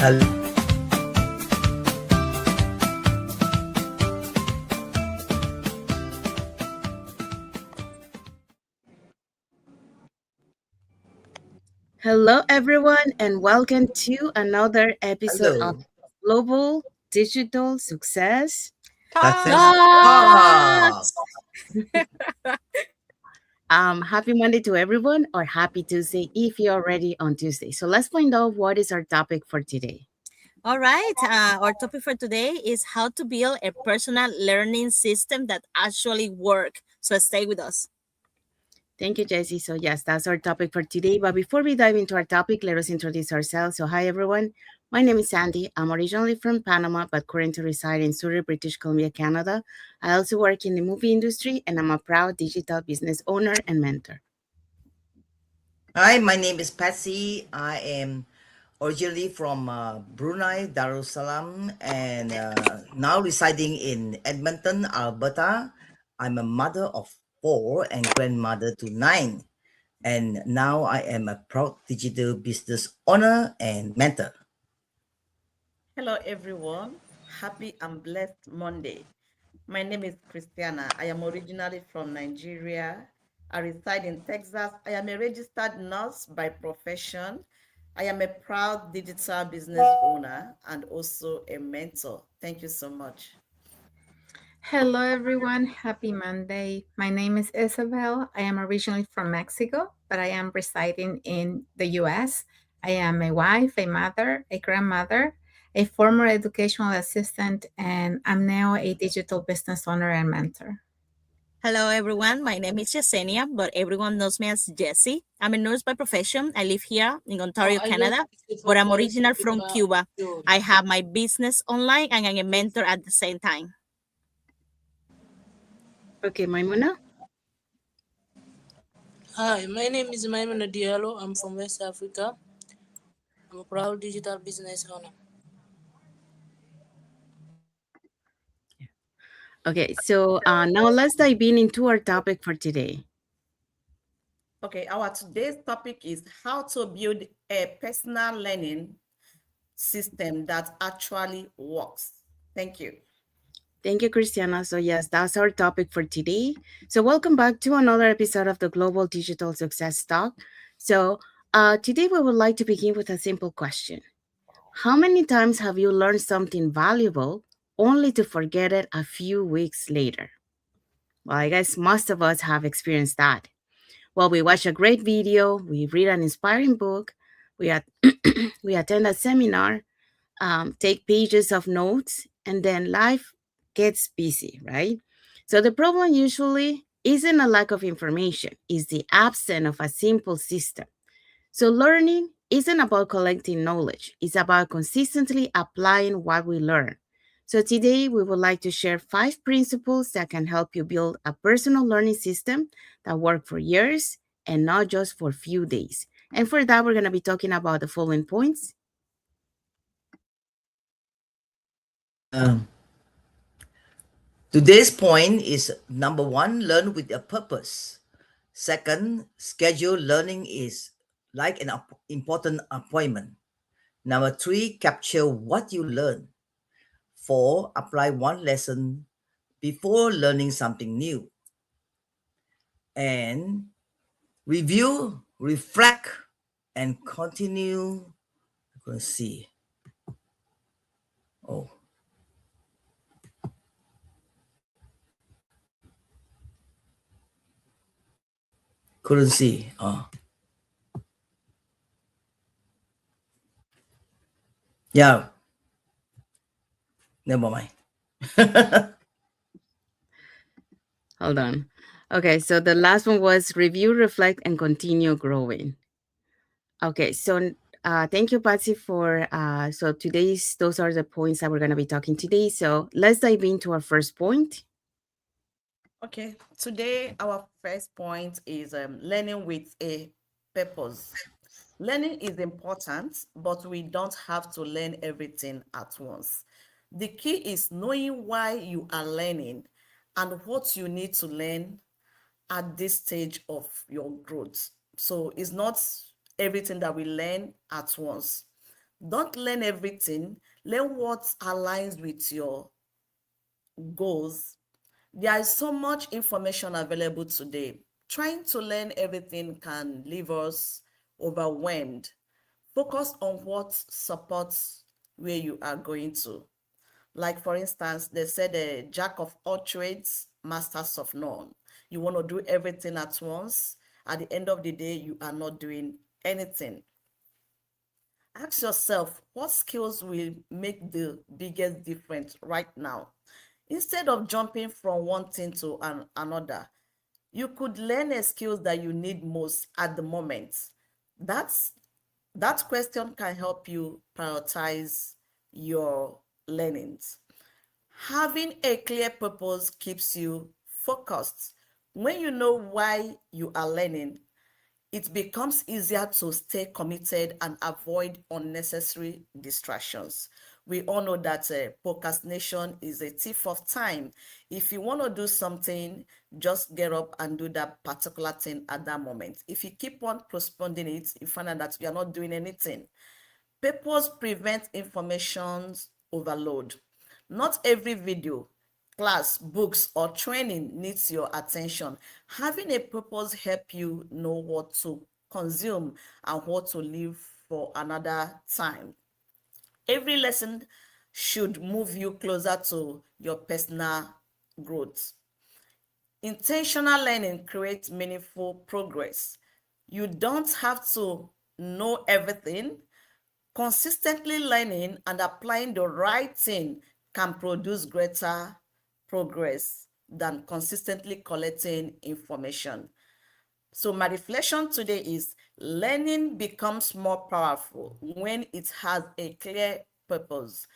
Hello, everyone, and welcome to another episode of Hello. Global Digital Success Success Talks. Talks. Happy Monday to everyone, or happy Tuesday if you're already on Tuesday. So let's find out what is our topic for today. All right. Our topic for today is how to build a personal learning system that actually work. So stay with us. Thank you, Jessie. So, yes, that's our topic for today. But before we dive into our topic, let us introduce ourselves. So, hi, everyone. My name is Sandy. I'm originally from Panama, but currently reside in Surrey, British Columbia, Canada. I also work in the movie industry, and I'm a proud digital business owner and mentor. Hi, my name is Patsy. I am originally from Brunei Darussalam and now residing in Edmonton, Alberta. I'm a mother of 4 and grandmother to 9. And now I am a proud digital business owner and mentor. Hello, everyone. Happy and blessed Monday. My name is Christiana. I am originally from Nigeria. I reside in Texas. I am a registered nurse by profession. I am a proud digital business owner and also a mentor. Thank you so much. Hello, everyone. Happy Monday. My name is Isabel. I am originally from Mexico, but I am residing in the US. I am a wife, a mother, a grandmother, a former educational assistant, and I'm now a digital business owner and mentor. Hello, everyone. My name is Yesenia, but everyone knows me as Jessie. I'm a nurse by profession. I live here in Ontario, Canada, but I'm original from Cuba. I have my business online and I'm a mentor at the same time. Okay, Maimuna? Hi, my name is Maimuna Diallo. I'm from West Africa. I'm a proud digital business owner. Okay, so now let's dive into our topic for today. Okay, our today's topic is how to build a personal learning system that actually works. Thank you. Thank you, Christiana. So, yes, that's our topic for today. So, welcome back to another episode of the Global Digital Success Talk. So, today we would like to begin with a simple question. How many times have you learned something valuable only to forget it a few weeks later? Well, I guess most of us have experienced that. Well, we watch a great video, we read an inspiring book, we, we attend a seminar, take pages of notes, and then life gets busy, right? So the problem usually isn't a lack of information, it's the absence of a simple system. So learning isn't about collecting knowledge, it's about consistently applying what we learn. So today we would like to share 5 principles that can help you build a personal learning system that work for years and not just for a few days. And for that, we're going to be talking about the following points. Um, Today's point is number 1, learn with a purpose. Second, schedule learning is like an important appointment. Number 3, capture what you learn. 4, apply one lesson before learning something new. And review, reflect, and continue. I'm going to see. Oh. Couldn't see. Oh. Yeah. Never mind. Hold on. Okay, so the last one was review, reflect, and continue growing. Okay, so thank you, Patsy, for so those are the points that we're going to be talking today. So let's dive into our first point. Okay, today our first point is learning with a purpose. Learning is important, but we don't have to learn everything at once. The key is knowing why you are learning and what you need to learn at this stage of your growth. So it's not everything that we learn at once. Don't learn everything. Learn what aligns with your goals. There is so much information available today. Trying to learn everything can leave us overwhelmed. Focus on what supports where you are going to. Like, for instance, they said a jack of all trades, masters of none. You want to do everything at once. At the end of the day, you are not doing anything. Ask yourself, what skills will make the biggest difference right now? Instead of jumping from one thing to another, you could learn a skill that you need most at the moment. That's that question can help you prioritize your learnings. Having a clear purpose keeps you focused. When you know why you are learning, it becomes easier to stay committed and avoid unnecessary distractions. We all know that procrastination is a thief of time. If you want to do something, just get up and do that particular thing at that moment. If you keep on postponing it, you find out that you are not doing anything. Purpose prevents information overload. Not every video, class, books, or training needs your attention. Having a purpose help you know what to consume and what to leave for another time. Every lesson should move you closer to your personal growth. Intentional learning creates meaningful progress. You don't have to know everything. Consistently learning and applying the right thing can produce greater progress than consistently collecting information. So, my reflection today is learning becomes more powerful when it has a clear purpose.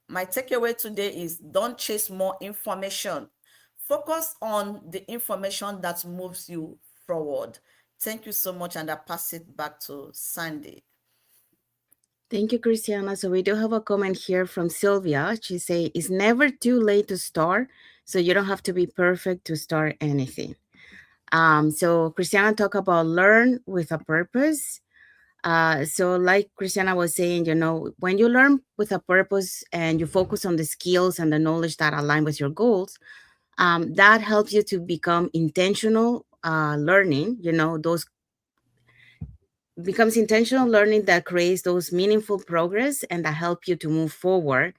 My takeaway today is don't chase more information. Focus on the information that moves you forward. Thank you so much, and I pass it back to Sandy. Thank you, Christiana. So we do have a comment here from Sylvia. She say, "It's never too late to start, so you don't have to be perfect to start anything." So Christiana talk about learn with a purpose. So like Christiana was saying, when you learn with a purpose and you focus on the skills and the knowledge that align with your goals, that helps you to become intentional learning. Those becomes intentional learning that creates those meaningful progress and that help you to move forward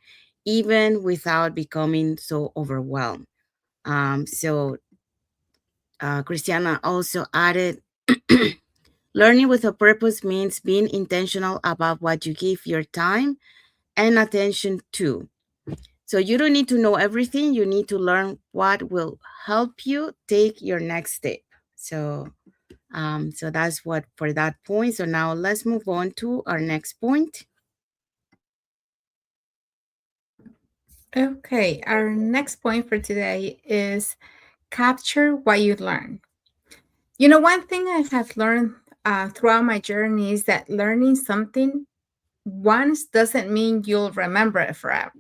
even without becoming so overwhelmed. So Christiana also added, learning with a purpose means being intentional about what you give your time and attention to. So you don't need to know everything, you need to learn what will help you take your next step. So that's what for that point. So now let's move on to our next point. Okay, our next point for today is capture what you learn. One thing I have learned throughout my journey is that learning something once doesn't mean you'll remember it forever.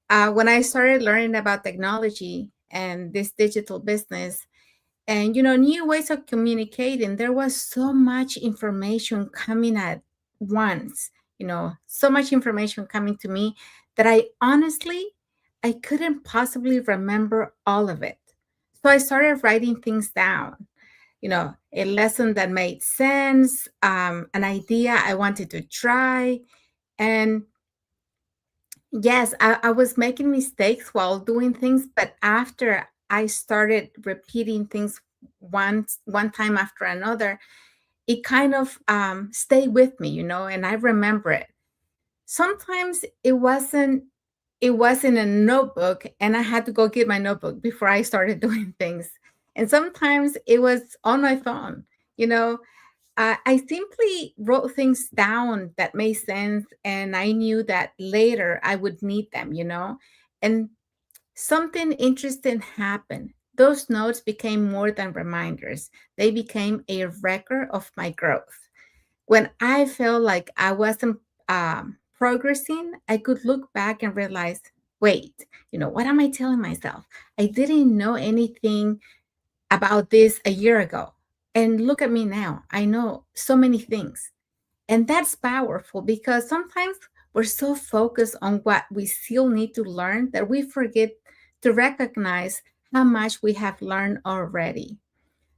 When I started learning about technology and this digital business, and new ways of communicating, there was so much information coming at once, so much information coming to me that I couldn't possibly remember all of it. So I started writing things down, a lesson that made sense, an idea I wanted to try. And yes, I was making mistakes while doing things, but after I started repeating things one time after another, it kind of stayed with me, and I remember it. Sometimes it was in a notebook, and I had to go get my notebook before I started doing things. And sometimes it was on my phone, you know. I simply wrote things down that made sense, and I knew that later I would need them, And something interesting happened. Those notes became more than reminders, they became a record of my growth. When I felt like I wasn't progressing, I could look back and realize, wait, what am I telling myself? I didn't know anything about this a year ago. And look at me now. I know so many things. And that's powerful because sometimes we're so focused on what we still need to learn that we forget to recognize how much we have learned already.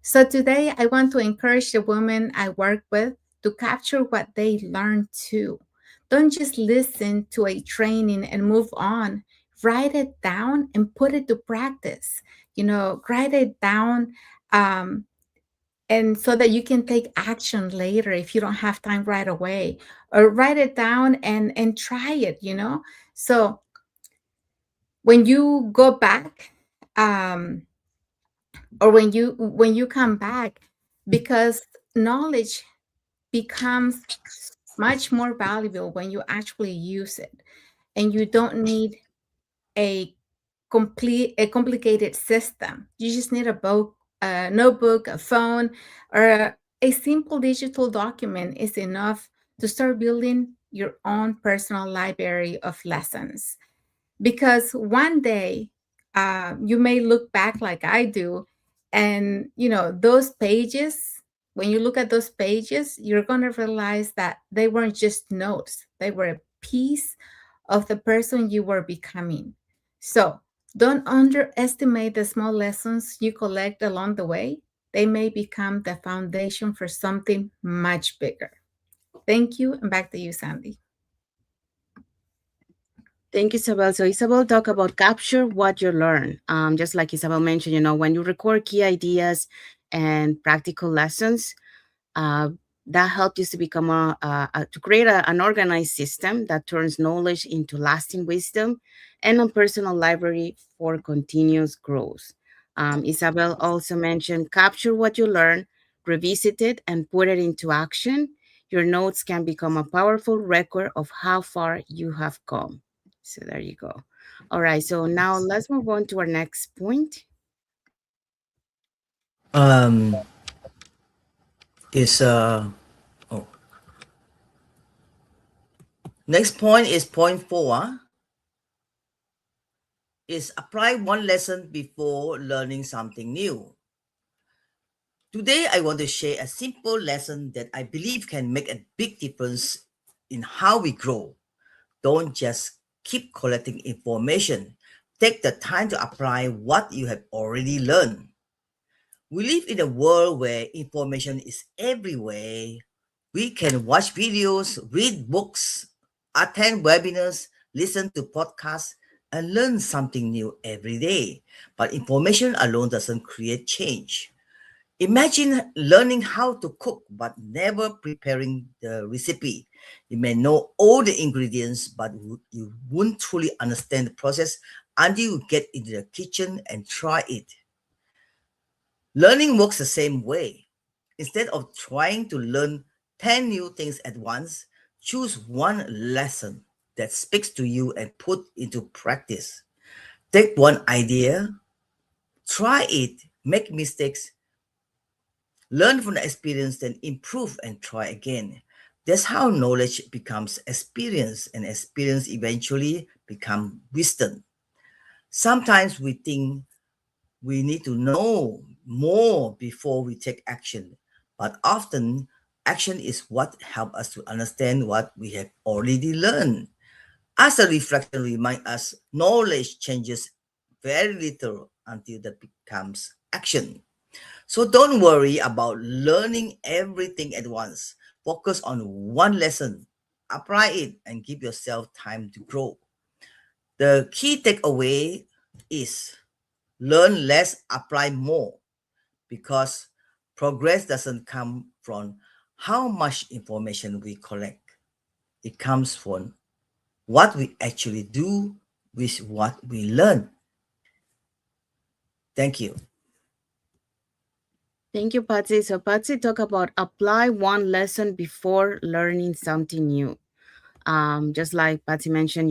So today, I want to encourage the women I work with to capture what they learn too. Don't just listen to a training and move on. Write it down and put it to practice. Write it down, um, and so that you can take action later if you don't have time right away, or write it down and try it. So when you go back, um, or when you come back, because knowledge becomes much more valuable when you actually use it, and you don't need a complicated system. You just need a notebook, a phone, or a simple digital document is enough to start building your own personal library of lessons. Because one day, you may look back like I do, and those pages, when you look at those pages, you're going to realize that they weren't just notes, they were a piece of the person you were becoming. So don't underestimate the small lessons you collect along the way. They may become the foundation for something much bigger. Thank you, and back to you, Sandy. Thank you, Isabel. So Isabel talk about capture what you learn. Just like Isabel mentioned, when you record key ideas and practical lessons, uh, that helped you to become to create an organized system that turns knowledge into lasting wisdom and a personal library for continuous growth. Isabel also mentioned capture what you learn, revisit it, and put it into action. Your notes can become a powerful record of how far you have come. So there you go. All right, so now let's move on to our next point. Um, is oh, next point is point 4, is apply one lesson before learning something new. Today, I want to share a simple lesson that I believe can make a big difference in how we grow. Don't just keep collecting information. Take the time to apply what you have already learned. We live in a world where information is everywhere. We can watch videos, read books, attend webinars, listen to podcasts, and learn something new every day. But information alone doesn't create change. Imagine learning how to cook but never preparing the recipe. You may know all the ingredients, but you won't truly understand the process until you get into the kitchen and try it. Learning works the same way. Instead of trying to learn 10 new things at once, choose one lesson that speaks to you and put into practice. Take one idea, try it, make mistakes, learn from the experience, then improve and try again. That's how knowledge becomes experience, and experience eventually become wisdom. Sometimes we think we need to know more before we take action, but often action is what helps us to understand what we have already learned. As a reflection remind us, knowledge changes very little until that becomes action. So don't worry about learning everything at once. Focus on one lesson, apply it, and give yourself time to grow. The key takeaway is learn less, apply more, because progress doesn't come from how much information we collect. It comes from what we actually do with what we learn. Thank you. Thank you, Patsy. So Patsy talk about apply one lesson before learning something new. Just like Patsy mentioned,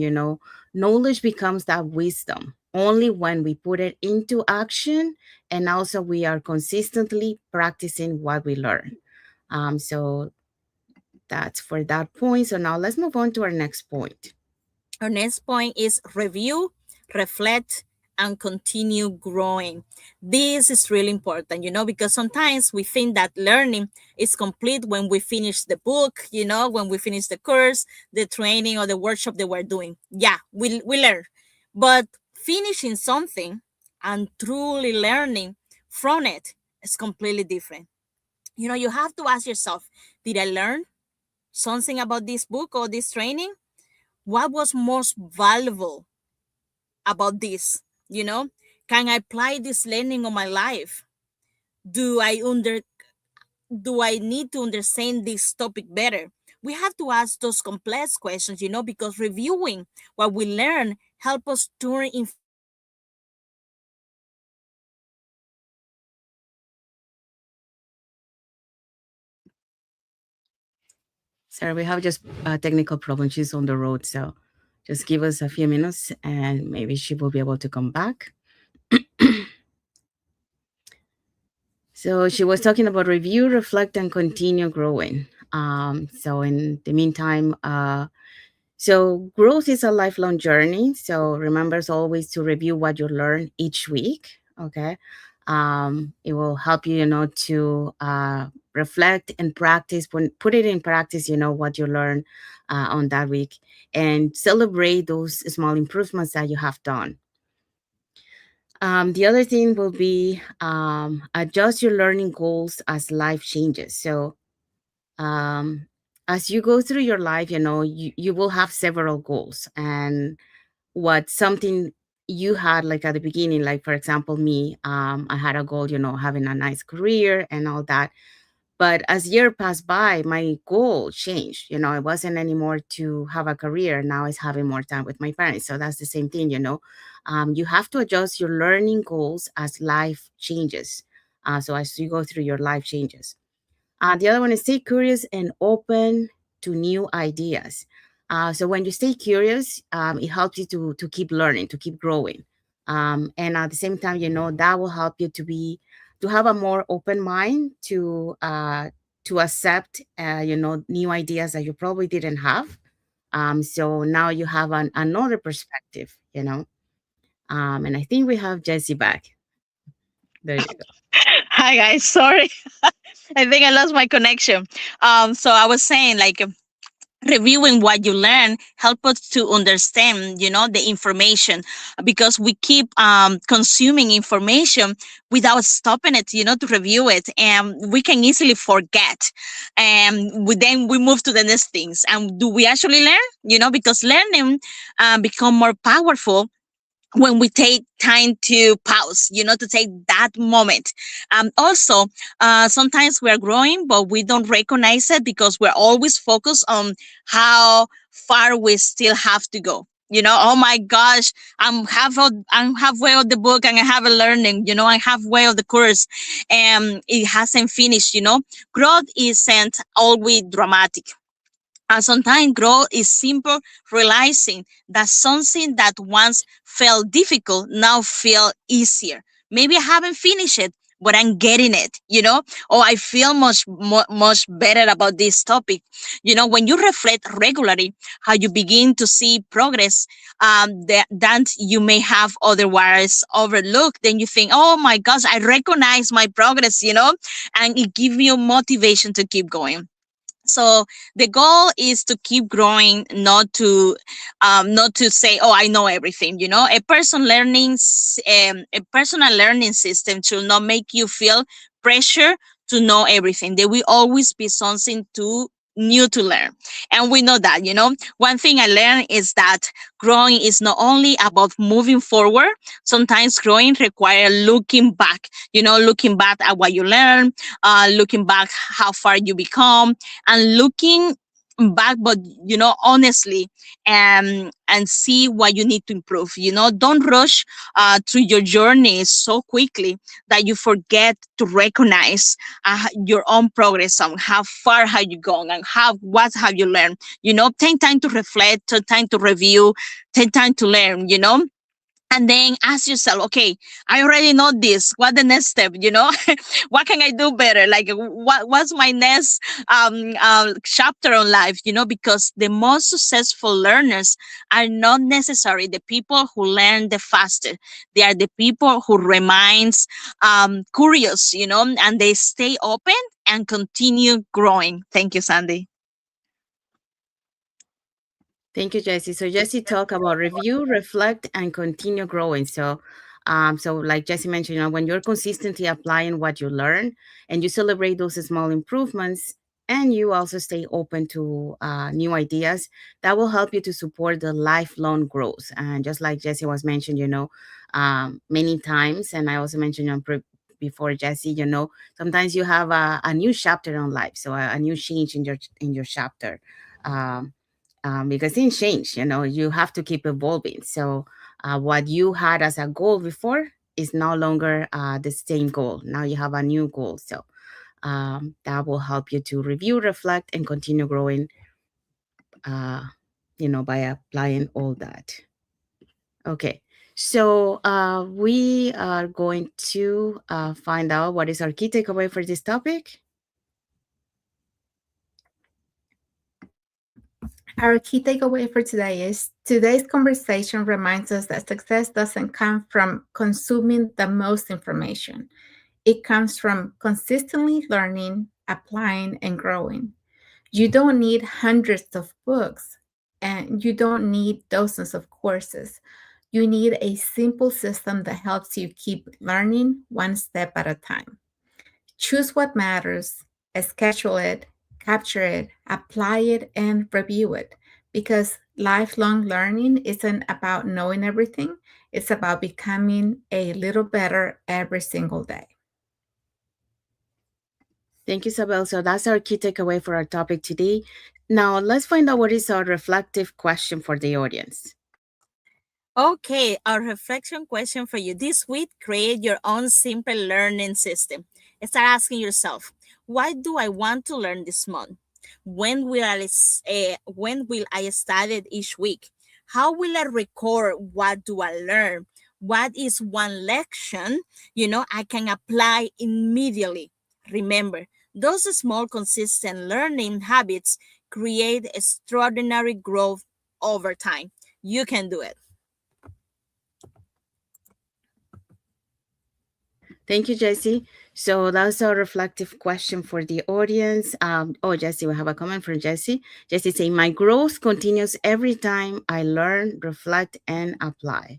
knowledge becomes that wisdom only when we put it into action, and also we are consistently practicing what we learn. So that's for that point. So now let's move on to our next point. Our next point is review, reflect, and continue growing. This is really important, because sometimes we think that learning is complete when we finish the book, when we finish the course, the training, or the workshop that we're doing. Yeah, we learn. But finishing something and truly learning from it is completely different. You have to ask yourself, did I learn something about this book or this training? What was most valuable about this? Can I apply this learning on my life? Do I under do I need to understand this topic better? We have to ask those complex questions, because reviewing what we learn help us turn information into action. Sorry, we have just a technical problem. She's on the road, so just give us a few minutes and maybe she will be able to come back. So she was talking about review, reflect, and continue growing. So in the meantime, so growth is a lifelong journey. So remember as always to review what you learn each week. Okay. It will help you, to reflect and practice, put it in practice, what you learn on that week, and celebrate those small improvements that you have done. The other thing will be adjust your learning goals as life changes. So um, as you go through your life, you will have several goals. And what something you had like at the beginning, like for example, me, I had a goal, having a nice career and all that. But as year passed by, my goal changed. It wasn't anymore to have a career. Now it's having more time with my parents. So that's the same thing. You have to adjust your learning goals as life changes. So as you go through your life changes. The other one is stay curious and open to new ideas. So when you stay curious, it helps you to keep learning, to keep growing. And at the same time, that will help you to have a more open mind to accept, new ideas that you probably didn't have. So now you have another perspective, and I think we have Jessie back. There you go. Hi guys, sorry. I think I lost my connection. So I was saying, like, reviewing what you learn help us to understand, the information, because we keep consuming information without stopping it, to review it, and we can easily forget, and then we move to the next things. And do we actually learn? Because learning become more powerful when we take time to pause, to take that moment. Also, sometimes we're growing, but we don't recognize it because we're always focused on how far we still have to go. Oh my gosh, I'm halfway of the book and I haven't learning. I'm halfway of the course, and it hasn't finished. Growth isn't always dramatic. Sometimes growth is simple, realizing that something that once felt difficult now feel easier. Maybe I haven't finished it, but I'm getting it, or I feel much better about this topic. When you reflect regularly, how you begin to see progress that you may have otherwise overlooked, then you think, oh my gosh, I recognize my progress, and it gives you motivation to keep going. So the goal is to keep growing, not to say, oh, I know everything. A personal learning system should not make you feel pressure to know everything. There will always be something new to learn, and we know that. One thing I learned is that growing is not only about moving forward. Sometimes growing requires looking back at what you learn, looking back how far you become, and looking back, but honestly, and see what you need to improve. Don't rush through your journey so quickly that you forget to recognize your own progress on how far have you gone and what have you learned. Take time to reflect, take time to review, take time to learn. and then ask yourself, okay, I already know this, what the next step, what can I do better, like what's my next chapter on life, because the most successful learners are not necessarily the people who learn the fastest. They are the people who remains curious, and they stay open and continue growing. Thank you, Sandy. Thank you, Jesse. So Jesse talked about review, reflect, and continue growing. So like Jesse mentioned, when you're consistently applying what you learn and you celebrate those small improvements, and you also stay open to new ideas, that will help you to support the lifelong growth. And just like Jesse was mentioned, many times, and I also mentioned before Jesse, sometimes you have a new chapter in life, so a new change in your chapter. Um, because things change, you have to keep evolving. So what you had as a goal before is no longer the same goal. Now you have a new goal. So that will help you to review, reflect, and continue growing, uh, by applying all that. Okay. So we are going to find out what is our key takeaway for this topic. Our key takeaway for today is today's conversation reminds us that success doesn't come from consuming the most information. It comes from consistently learning, applying, and growing. You don't need hundreds of books and you don't need dozens of courses. You need a simple system that helps you keep learning one step at a time. Choose what matters, schedule it, capture it, apply it, and review it. Because lifelong learning isn't about knowing everything, it's about becoming a little better every single day. Thank you, Isabel. So that's our key takeaway for our topic today. Now, let's find out what is our reflective question for the audience. Okay, our reflection question for you this week: create your own simple learning system. Start asking yourself, why do I want to learn this month? When will I study it each week? How will I record what do I learn? What is one lesson, I can apply immediately? Remember, those small consistent learning habits create extraordinary growth over time. You can do it. Thank you, Jesse. So that's our reflective question for the audience. Jesse, we have a comment from Jesse. Jesse saying, my growth continues every time I learn, reflect, and apply.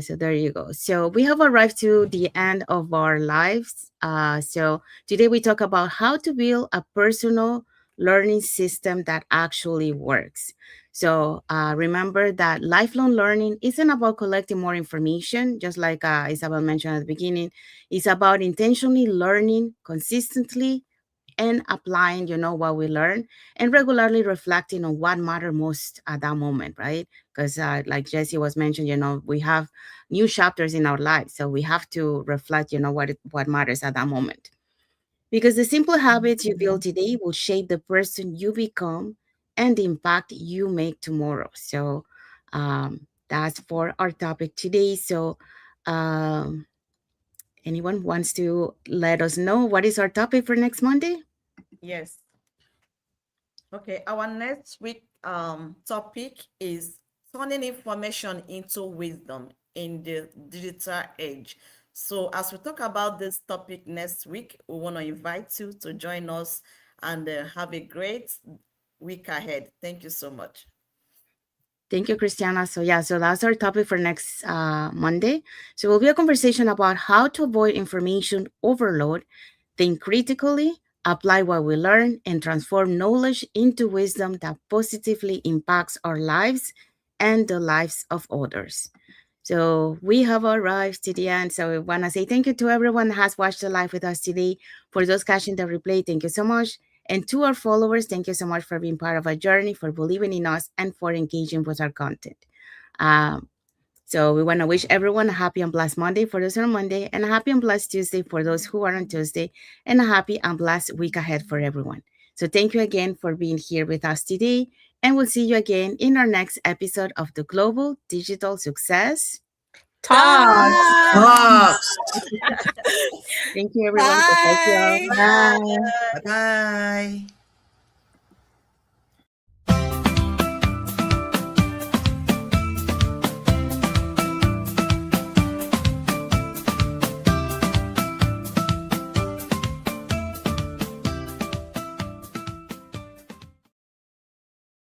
So there you go. So we have arrived to the end of our lives. So today we talk about how to build a personal learning system that actually works. So remember that lifelong learning isn't about collecting more information, just like Isabel mentioned at the beginning. It's about intentionally learning consistently and applying, what we learn, and regularly reflecting on what matters most at that moment, right? Because like Jesse was mentioned, we have new chapters in our lives, so we have to reflect, what matters at that moment. Because the simple habits you build today will shape the person you become and the impact you make tomorrow. So that's for our topic today. So um, anyone wants to let us know what is our topic for next Monday? Yes. Okay, our next week topic is turning information into wisdom in the digital age. So as we talk about this topic next week, we want to invite you to join us and have a great week ahead. Thank you so much. Thank you, Christiana. So yeah, so that's our topic for next Monday. So it will be a conversation about how to avoid information overload, think critically, apply what we learn, and transform knowledge into wisdom that positively impacts our lives and the lives of others. So we have arrived to the end. So we want to say thank you to everyone that has watched the live with us today. For those catching the replay, thank you so much. And to our followers, thank you so much for being part of our journey, for believing in us, and for engaging with our content. Um, so we want to wish everyone a happy and blessed Monday for those who are on Monday, and a happy and blessed Tuesday for those who are on Tuesday, and a happy and blessed week ahead for everyone. So thank you again for being here with us today, and we'll see you again in our next episode of the Global Digital Success Talks. Bye. Talks. Thank you, everyone. Bye, y'all. Bye. Bye. Bye bye.